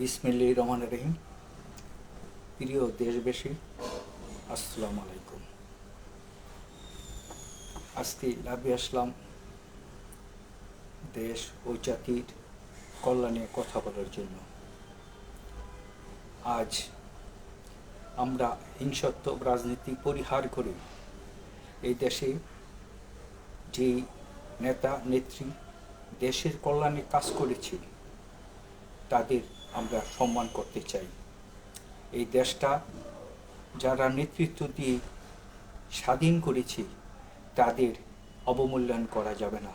বিসমিল্লাহির রহমানির রহিম। প্রিয় দেশবাসী, আসসালামু আলাইকুম। আজকে লাভে আসলাম দেশ ও জাতির কল্যাণে কথা বলার জন্য। আজ আমরা হিংসাত্মক রাজনীতি পরিহার করে এই দেশে যেই নেতা নেত্রী দেশের কল্যাণে কাজ করেছে তাদের আমরা সম্মান করতে চাই। এই দেশটা যারা নেতৃত্ব দিয়ে স্বাধীন করেছে তাদের অবমূল্যায়ন করা যাবে না।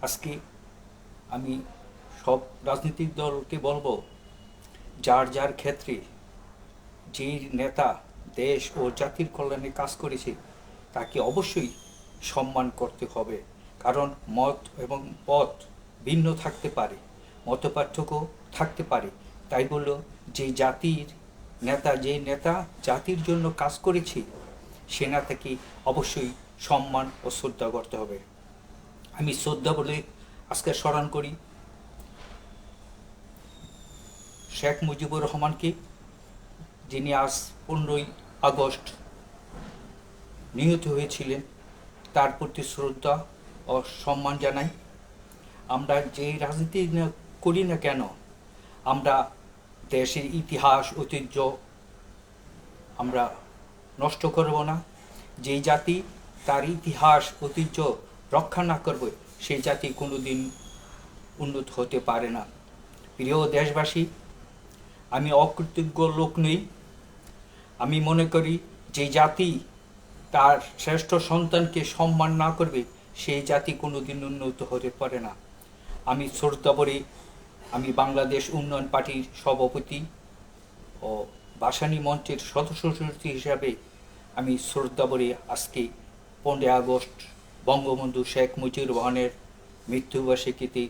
আজকে আমি সব রাজনৈতিক দলকে বলবো, যার যার ক্ষেত্রে যেই নেতা দেশ ও জাতির কল্যাণে কাজ করেছে তাকে অবশ্যই সম্মান করতে হবে। কারণ মত এবং পথ ভিন্ন থাকতে পারে, মতপার্থক্য থাকতে পারে, তাই বলল যে জাতির নেতা জাতির জন্য কাজ করেছে সে নেতাকে অবশ্যই সম্মান ও শ্রদ্ধা করতে হবে। আমি শ্রদ্ধা বলে আজকে স্মরণ করি শেখ মুজিবুর রহমানকে, যিনি আজ 15ই আগস্ট নিহত হয়েছিলেন। তার প্রতি শ্রদ্ধা ও সম্মান জানাই। আমরা যেই রাজনীতি করি না কেন, আমরা দেশের ইতিহাস ঐতিহ্য আমরা নষ্ট করব না। যেই জাতি তার ইতিহাস ঐতিহ্য রক্ষা না করবে সেই জাতি কোনোদিন উন্নত হতে পারে না। প্রিয় দেশবাসী, আমি অকৃতজ্ঞ লোক নই। আমি মনে করি যে জাতি তার শ্রেষ্ঠ সন্তানকে সম্মান না করবে সেই জাতি কোনোদিন উন্নত হতে পারে না। আমি শ্রদ্ধা করি, আমি বাংলাদেশ উন্নয়ন পার্টির সভাপতি ও ভাসানী মঞ্চের সদস্য সচিব হিসাবে আমি শ্রদ্ধা করি আজকে 15 আগস্ট বঙ্গবন্ধু শেখ মুজিবুর রহমানের মৃত্যুবার্ষিকীতে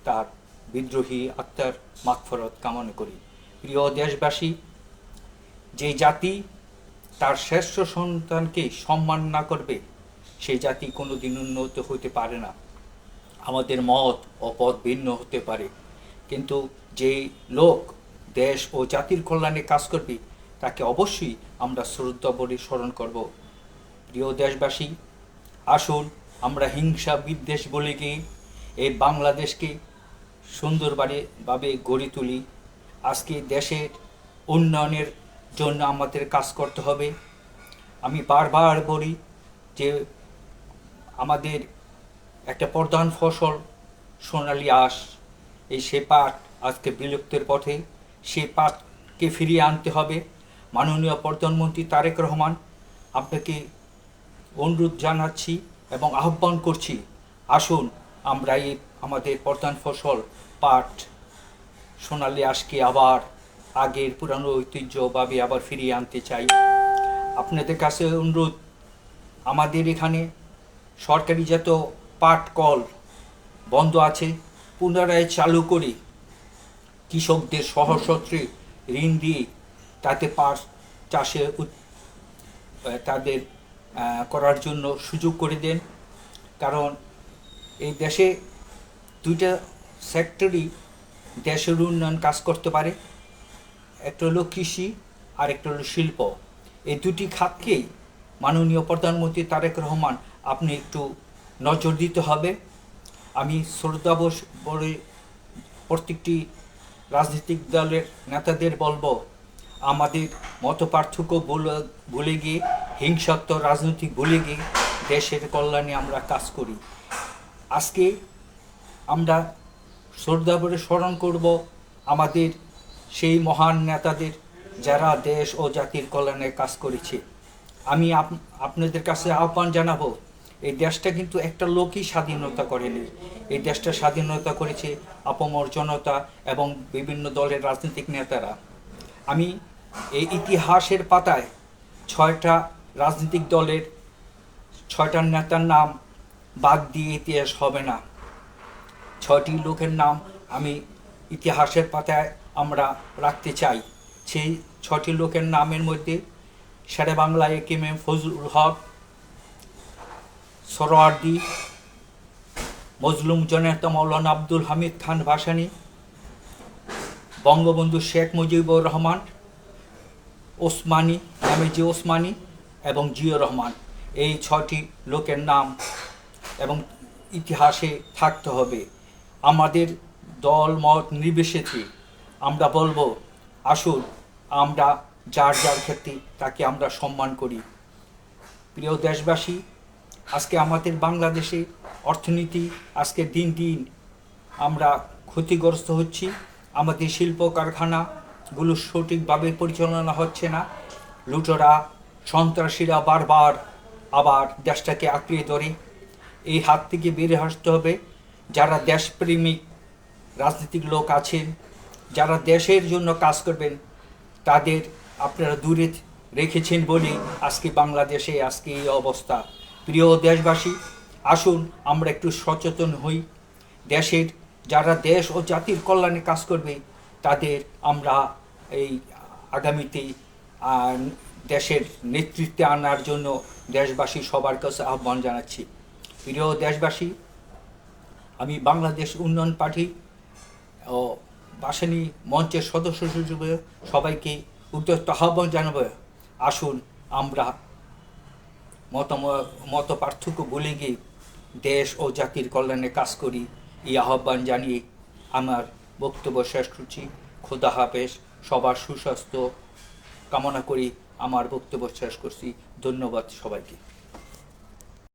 তার বিদ্রোহী আত্মার মাগফিরাত কামনা করি। প্রিয় দেশবাসী, যে জাতি তার শ্রেষ্ঠ সন্তানকে সম্মান না করবে সেই জাতি কোনোদিন উন্নত হতে পারে না। আমাদের মত ও পথ ভিন্ন হতে পারে, কিন্তু যে লোক দেশ ও জাতির কল্যাণে কাজ করবে তাকে অবশ্যই আমরা শ্রদ্ধা বলে স্মরণ করব। প্রিয় দেশবাসী, আসুন আমরা হিংসা বিদ্বেষ বলে গিয়ে এই বাংলাদেশকে সুন্দরভাবে গড়ে তুলি। আজকে দেশের উন্নয়নের জন্য আমাদের কাজ করতে হবে। আমি বারবার বলি যে আমাদের একটা প্রধান ফসল সোনালী আঁশ, সে পাট আজকে বিলুপ্তের পথে। সে পাটকে ফিরিয়ে আনতে হবে। মাননীয় প্রধানমন্ত্রী তারেক রহমান, আপনাকে অনুরোধ জানাচ্ছি এবং আহ্বান করছি, আসুন আমরা এই আমাদের প্রধান ফসল পাট সোনালী আঁশকে আবার আগের পুরানো ঐতিহ্যভাবে আবার ফিরিয়ে আনতে চাই। আপনাদের কাছে অনুরোধ, আমাদের এখানে সরকারি যত পাট কল বন্ধ আছে পুনরায় চালু করে কৃষকদের সহস্রে ঋণ দিয়ে তাতে পাট চাষে তাদের করার জন্য সুযোগ করে দেন। কারণ এই দেশে দুইটা সেক্টরই দেশের উন্নয়ন কাজ করতে পারে, একটা হলো কৃষি আর একটা হলো শিল্প। এই দুটি খাতকেই মাননীয় প্রধানমন্ত্রী তারেক রহমান আপনি একটু নজর দিতে হবে। আমি শ্রদ্ধা বলে প্রত্যেকটি রাজনৈতিক দলের নেতাদের বলবো, আমাদের মত পার্থক্য ভুলে গিয়ে হিংসাত্মক রাজনীতি ভুলে গিয়ে দেশের কল্যাণে আমরা কাজ করি। আজকে আমরা শ্রদ্ধা করে স্মরণ করব আমাদের সেই মহান নেতাদের যারা দেশ ও জাতির কল্যাণে কাজ করেছে। আমি আপনাদের কাছে আহ্বান জানাবো, এই দেশটা কিন্তু একটা লোকই স্বাধীনতা করেনি। এই দেশটা স্বাধীনতা করেছে আপামর জনতা এবং বিভিন্ন দলের রাজনৈতিক নেতারা। আমি এই ইতিহাসের পাতায় 6টা রাজনৈতিক দলের 6টা নেতার নাম বাদ দিয়ে ইতিহাস হবে না। 6টি লোকের নাম আমি ইতিহাসের পাতায় আমরা রাখতে চাই। সেই 6টি লোকের নামের মধ্যে শেরে বাংলা একেএম ফজলুল হক, সোহরাওয়ার্দী, মজলুম জননেতা মাওলানা আব্দুল হামিদ খান ভাসানী, বঙ্গবন্ধু শেখ মুজিবুর রহমান, ওসমানী এমএজি ওসমানী এবং জিয়াউর রহমান, এই 6টি লোকের নাম এবং ইতিহাসে থাকতে হবে। আমাদের দল মত নির্বিশেষে আমরা বলবো, আসুন আমরা যার যার ক্ষেত্রে তাকে আমরা সম্মান করি। প্রিয় দেশবাসী, আজকে আমাদের বাংলাদেশে অর্থনীতি আজকে দিন দিন আমরা ক্ষতিগ্রস্ত হচ্ছি। আমাদের শিল্প কারখানাগুলো সঠিকভাবে পরিচালনা হচ্ছে না। লুটেরা সন্ত্রাসীরা বারবার আবার দেশটাকে আঁকড়িয়ে ধরে। এই হাত থেকে বেরিয়ে আসতে হবে। যারা দেশপ্রেমিক রাজনৈতিক লোক আছেন, যারা দেশের জন্য কাজ করবেন, তাদের আপনারা দূরে রেখেছেন বলেই আজকে বাংলাদেশে আজকে এই অবস্থা। প্রিয় দেশবাসী, আসুন আমরা একটু সচেতন হই। দেশের যারা দেশ ও জাতির কল্যাণে কাজ করবে তাদের আমরা এই আগামীতে দেশের নেতৃত্বে আনার জন্য দেশবাসী সবার কাছে আহ্বান জানাচ্ছি। প্রিয় দেশবাসী, আমি বাংলাদেশ উন্নয়ন পার্টি ও ভাসানী মঞ্চের সদস্য হিসেবে সবাইকে উদ্যত আহ্বান জানাবো, আসুন আমরা মত পার্থক্য ভুলে গিয়ে দেশ ও জাতির কল্যাণে কাজ করি। এই আহ্বান জানিয়ে আমার বক্তব্য শেষ করছি। খোদা হাফেজ। সবার সুস্বাস্থ্য কামনা করি আমার বক্তব্য শেষ করছি। ধন্যবাদ সবাইকে।